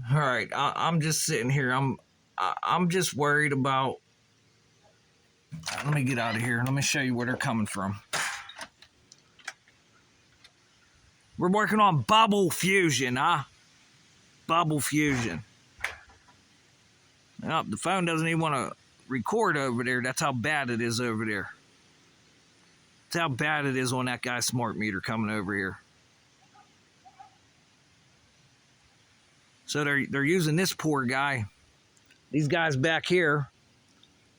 All right, I'm just sitting here. I'm just worried about. Let me get out of here. Let me show you where they're coming from. We're working on bubble fusion, huh? Bubble fusion. Oh, the phone doesn't even want to record over there. That's how bad it is over there. That's how bad it is on that guy's smart meter coming over here. So they're using this poor guy. These guys back here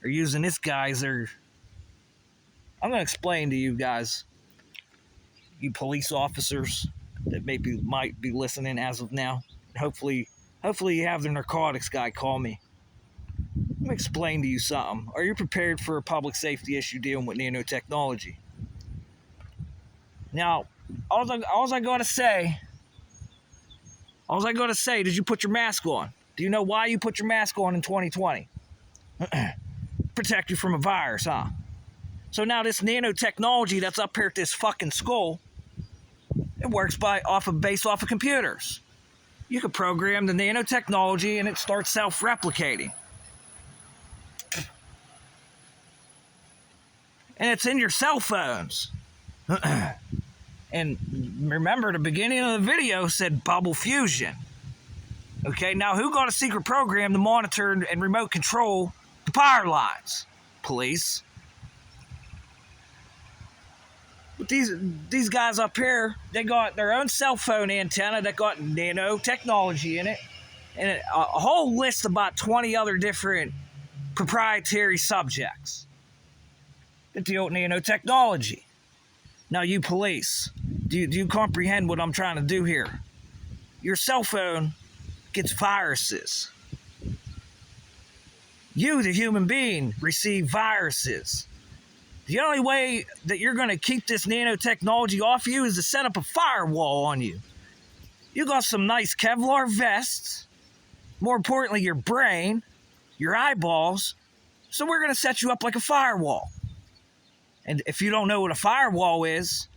are using this guy as their. I'm gonna explain to you guys, you police officers that might be listening as of now. Hopefully you have the narcotics guy call me. Let me explain to you something. Are you prepared for a public safety issue dealing with nanotechnology? Now, all I gotta say, did you put your mask on? Do you know why you put your mask on in 2020? Protect you from a virus, huh? So now this nanotechnology that's up here at this fucking skull, it works based off of computers. You can program the nanotechnology and it starts self-replicating. And it's in your cell phones. And remember, the beginning of the video said bubble fusion. Okay, now who got a secret program to monitor and remote control the power lines? Police. But these guys up here, they got their own cell phone antenna that got nanotechnology in it, and a whole list of about 20 other different proprietary subjects that deal with nanotechnology. Now, you police, do you comprehend what I'm trying to do here? Your cell phone gets viruses. You, the human being, receive viruses. The only way that you're going to keep this nanotechnology off you is to set up a firewall on you. You got some nice Kevlar vests, more importantly, your brain, your eyeballs, so we're going to set you up like a firewall. And if you don't know what a firewall is,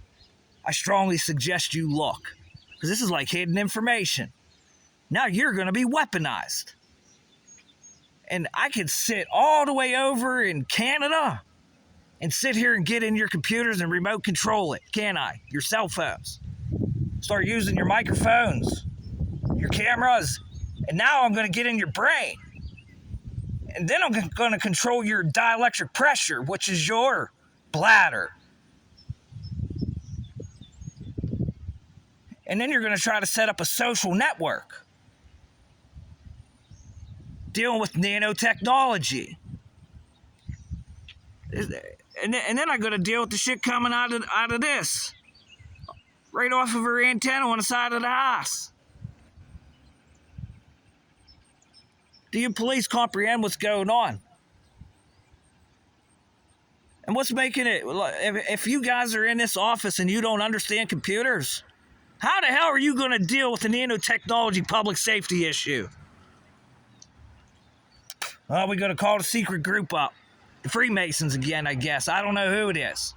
I strongly suggest you look, because this is like hidden information. Now you're going to be weaponized. And I could sit all the way over in Canada and sit here and get in your computers and remote control it, can't I? Your cell phones. Start using your microphones, your cameras, and now I'm going to get in your brain. And then I'm going to control your dielectric pressure, which is your bladder. And then you're going to try to set up a social network dealing with nanotechnology. And then I got to deal with the shit coming out of this. Right off of her antenna on the side of the house. Do you police comprehend what's going on? And what's making it, if you guys are in this office and you don't understand computers, how the hell are you going to deal with the nanotechnology public safety issue? Well, we got to call the secret group up. The Freemasons again, I guess. I don't know who it is.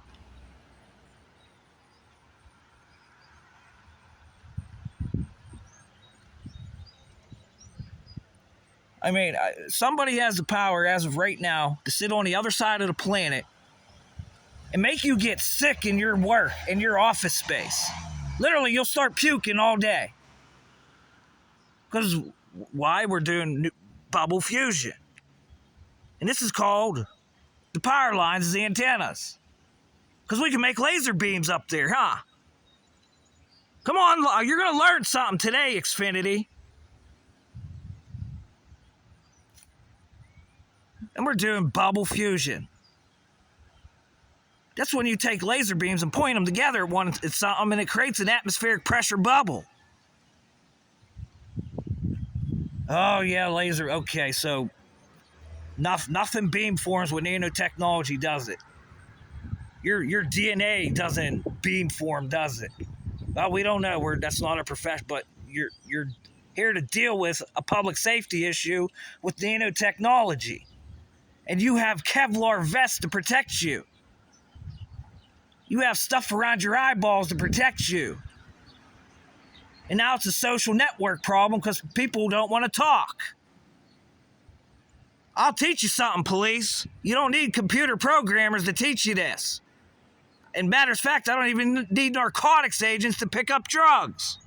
I mean, somebody has the power as of right now to sit on the other side of the planet and make you get sick in your work, in your office space. Literally, you'll start puking all day. Because why? We're doing bubble fusion. And this is called the power lines, the antennas. Because we can make laser beams up there, huh? Come on, you're going to learn something today, Xfinity. And we're doing bubble fusion. That's when you take laser beams and point them together at something and it creates an atmospheric pressure bubble. Oh, yeah, laser. Okay, so nothing beam forms with nanotechnology, does it? Your DNA doesn't beam form, does it? Well, we don't know. That's not our profession, but you're here to deal with a public safety issue with nanotechnology. And you have Kevlar vests to protect you. You have stuff around your eyeballs to protect you. And now it's a social network problem because people don't want to talk. I'll teach you something, police. You don't need computer programmers to teach you this. And matter of fact, I don't even need narcotics agents to pick up drugs.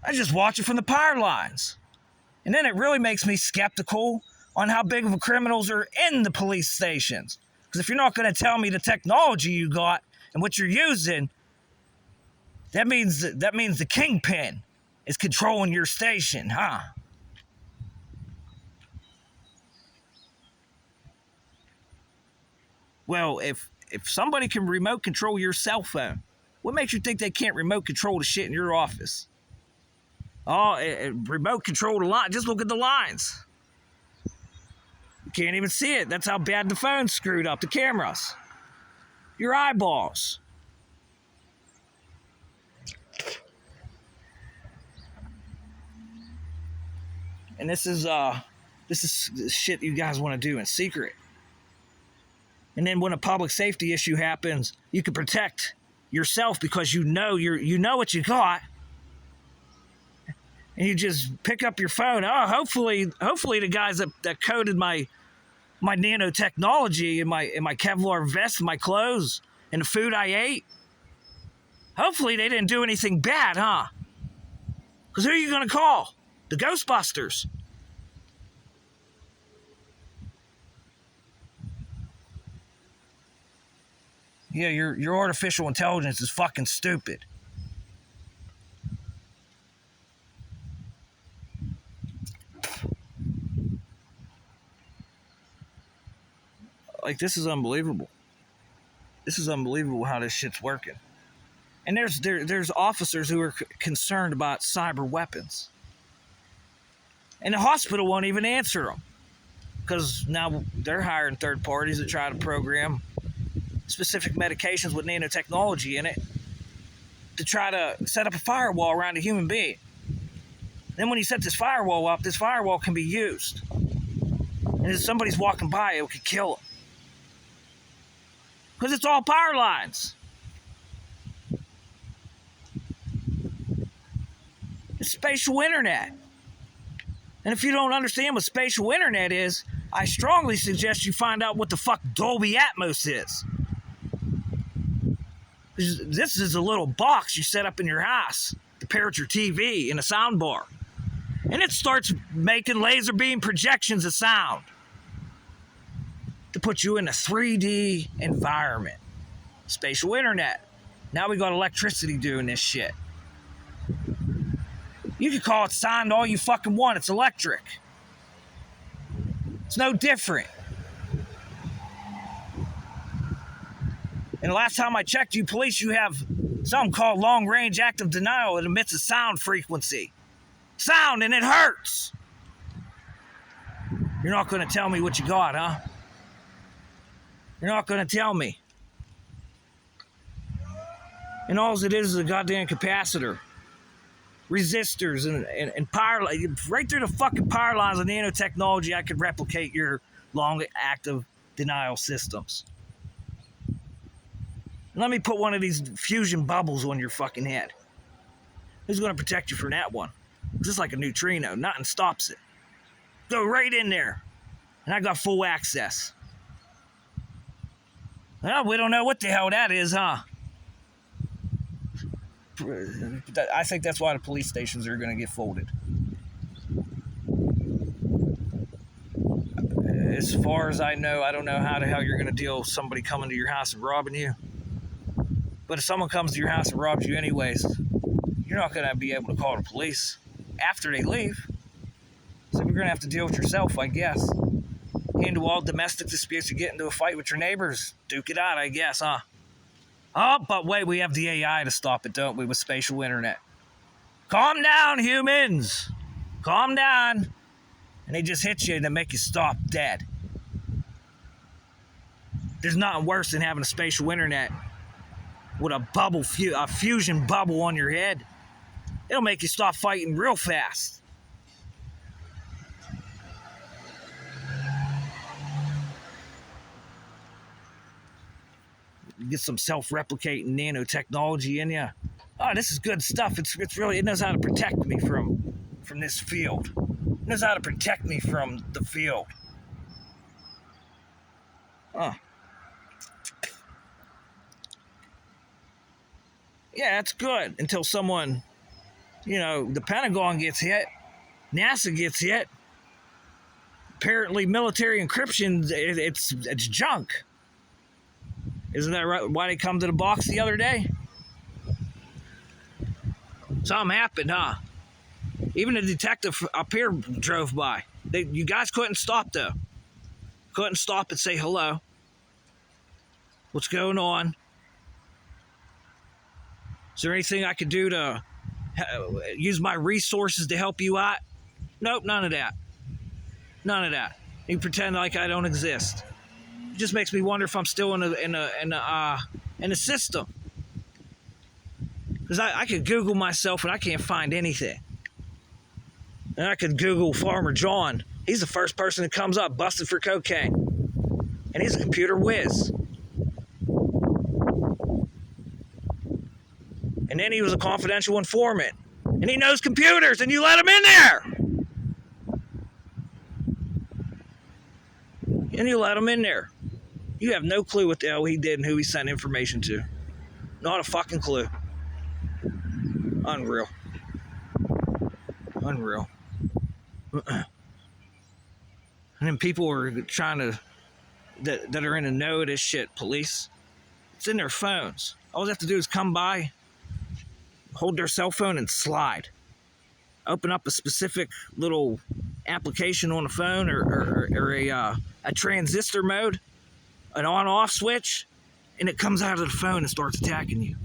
I just watch it from the power lines. And then it really makes me skeptical on how big of a criminals are in the police stations. Because if you're not going to tell me the technology you got and what you're using, that means the kingpin is controlling your station, huh? Well, if somebody can remote control your cell phone, what makes you think they can't remote control the shit in your office? Oh, remote control the line. Just look at the lines. You can't even see it. That's how bad the phone's screwed up, the cameras. Your eyeballs. And this is shit you guys want to do in secret. And then when a public safety issue happens, you can protect yourself because you know what you got. And you just pick up your phone. Oh, hopefully the guys that coded my nanotechnology in my Kevlar vest, my clothes, and the food I ate, hopefully they didn't do anything bad, huh? Because who are you going to call? The Ghostbusters. Yeah, your artificial intelligence is fucking stupid. Like, this is unbelievable. This is unbelievable how this shit's working. And there's officers who are concerned about cyber weapons. And the hospital won't even answer them. Because now they're hiring third parties that try to program specific medications with nanotechnology in it to try to set up a firewall around a human being. Then when you set this firewall up, this firewall can be used. And if somebody's walking by, it could kill them. Because it's all power lines. It's spatial internet. And if you don't understand what spatial internet is, I strongly suggest you find out what the fuck Dolby Atmos is. This is a little box you set up in your house to pair with your TV and a sound bar. And it starts making laser beam projections of sound to put you in a 3D environment. Spatial internet. Now we got electricity doing this shit. You can call it sound all you fucking want. It's electric. It's no different. And the last time I checked, you police, you have something called long-range active denial. It emits a sound frequency. Sound, and it hurts. You're not going to tell me what you got, huh? You're not going to tell me. And all it is a goddamn capacitor. Resistors and power, right through the fucking power lines of nanotechnology, I could replicate your long active denial systems. And let me put one of these fusion bubbles on your fucking head. Who's going to protect you from that one? Just like a neutrino, nothing stops it. Go right in there. And I got full access. Well, we don't know what the hell that is, huh? I think that's why the police stations are going to get folded. As far as I know, I don't know how the hell you're going to deal with somebody coming to your house and robbing you. But if someone comes to your house and robs you anyways, you're not going to be able to call the police after they leave. So you're going to have to deal with yourself, I guess. Handle all domestic disputes. You get into a fight with your neighbors. Duke it out, I guess, huh? Oh, but wait, we have the AI to stop it, don't we, with spatial internet. Calm down, humans. Calm down. And they just hit you and they make you stop dead. There's nothing worse than having a spatial internet with a fusion bubble on your head. It'll make you stop fighting real fast. get some self-replicating nanotechnology in you. Oh, this is good stuff. It's really, it knows how to protect me from this field. It knows how to protect me from the field. Huh. Yeah, that's good until someone, the Pentagon gets hit, NASA gets hit. Apparently, military encryption, it's junk. Isn't that right? Why they come to the box the other day? Something happened, huh? Even the detective up here drove by. You guys couldn't stop, though. Couldn't stop and say hello. What's going on? Is there anything I could do to use my resources to help you out? Nope, none of that. None of that. You pretend like I don't exist. It just makes me wonder if I'm still in the system. Because I could Google myself and I can't find anything. And I could Google Farmer John. He's the first person that comes up busted for cocaine. And he's a computer whiz. And then he was a confidential informant. And he knows computers, and you let him in there. And you let him in there. You have no clue what the hell he did and who he sent information to. Not a fucking clue. Unreal. Unreal. And then people are trying to, that are in the know of this shit, police. It's in their phones. All they have to do is come by, hold their cell phone and slide. Open up a specific little application on the phone or a transistor mode, an on-off switch, and it comes out of the phone and starts attacking you.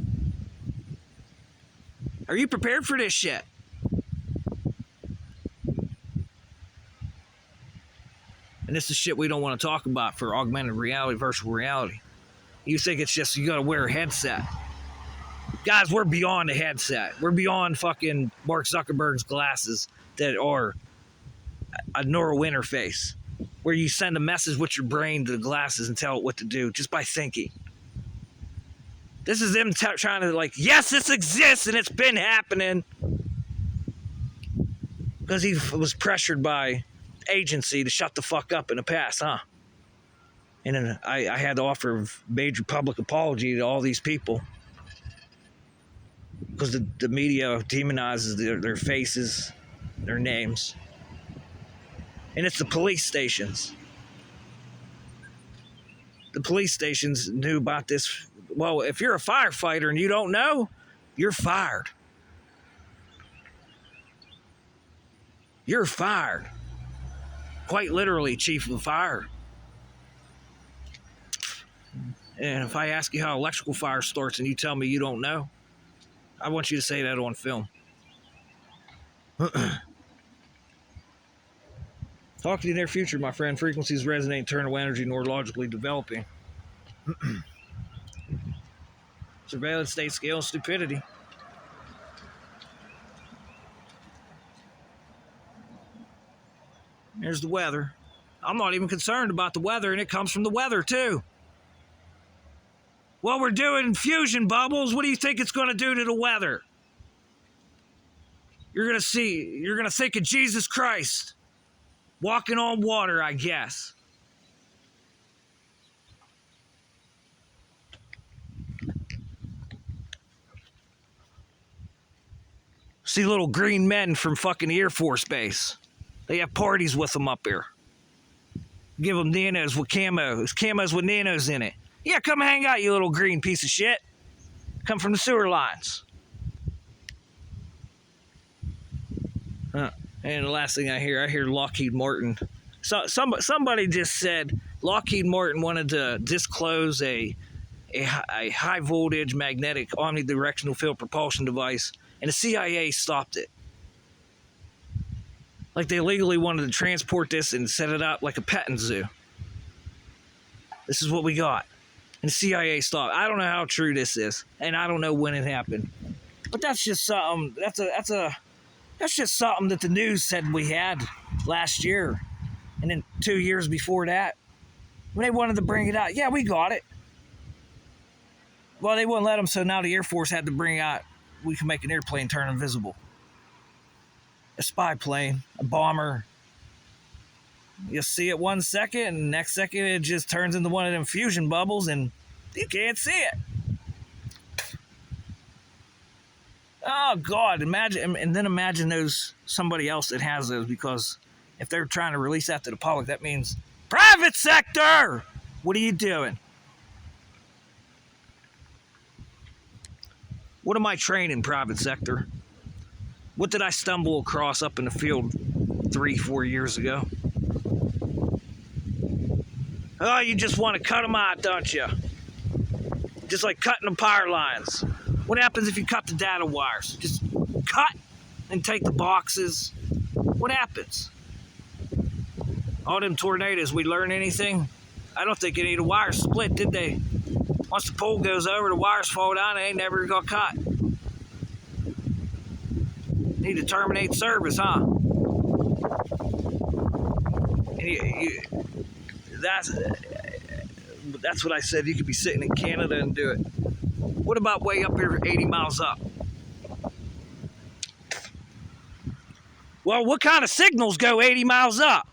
Are you prepared for this shit? And this is shit we don't want to talk about for augmented reality, virtual reality. You think it's just you got to wear a headset. Guys, we're beyond a headset. We're beyond fucking Mark Zuckerberg's glasses that are a neural interface where you send a message with your brain to the glasses and tell it what to do just by thinking. This is them trying to yes, this exists and it's been happening. Because he was pressured by agency to shut the fuck up in the past, huh? And then I had to offer a major public apology to all these people. Because the media demonizes their faces, their names. And it's the police stations. The police stations knew about this. Well, if you're a firefighter and you don't know, you're fired. You're fired. Quite literally, chief of fire. And if I ask you how electrical fire starts and you tell me you don't know, I want you to say that on film. Talk to you in the near future, my friend. Frequencies resonate, internal energy, nor logically developing. Surveillance, state scale, stupidity. There's the weather. I'm not even concerned about the weather, and it comes from the weather, too. Well, we're doing fusion bubbles. What do you think it's going to do to the weather? You're going to think of Jesus Christ walking on water, I guess. See little green men from fucking Air Force Base. They have parties with them up here. Give them nanos with camos with nanos in it. Yeah, come hang out, you little green piece of shit. Come from the sewer lines. And the last thing I hear Lockheed Martin. So somebody just said Lockheed Martin wanted to disclose a high voltage magnetic omnidirectional field propulsion device, and the CIA stopped it. Like they legally wanted to transport this and set it up like a petting zoo. This is what we got. And the CIA stopped. I don't know how true this is, and I don't know when it happened. But that's just something. That's just something that the news said we had last year, and then 2 years before that, when they wanted to bring it out. Yeah, we got it. Well, they wouldn't let them, so now the Air Force had to bring out, we can make an airplane turn invisible. A spy plane, a bomber. You see it 1 second, and the next second it just turns into one of them fusion bubbles, and you can't see it. Oh God! Imagine, and then imagine those somebody else that has those, because if they're trying to release that to the public, that means private sector. What are you doing? What am I training, private sector? What did I stumble across up in the field 3-4 years ago? Oh, you just want to cut them out, don't you? Just like cutting the power lines. What happens if you cut the data wires? Just cut and take the boxes. What happens? All them tornadoes, we learn anything? I don't think any of the wires split, did they? Once the pole goes over, the wires fall down, they ain't never got cut. Need to terminate service, huh? That's what I said. You could be sitting in Canada and do it. What about way up here 80 miles up? Well, what kind of signals go 80 miles up?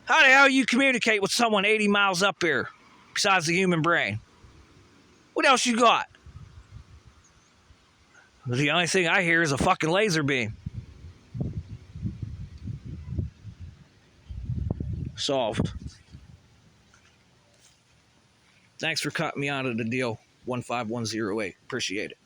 How the hell you communicate with someone 80 miles up here besides the human brain? What else you got? The only thing I hear is a fucking laser beam. Solved. Thanks for cutting me out of the deal. 15108. Appreciate it.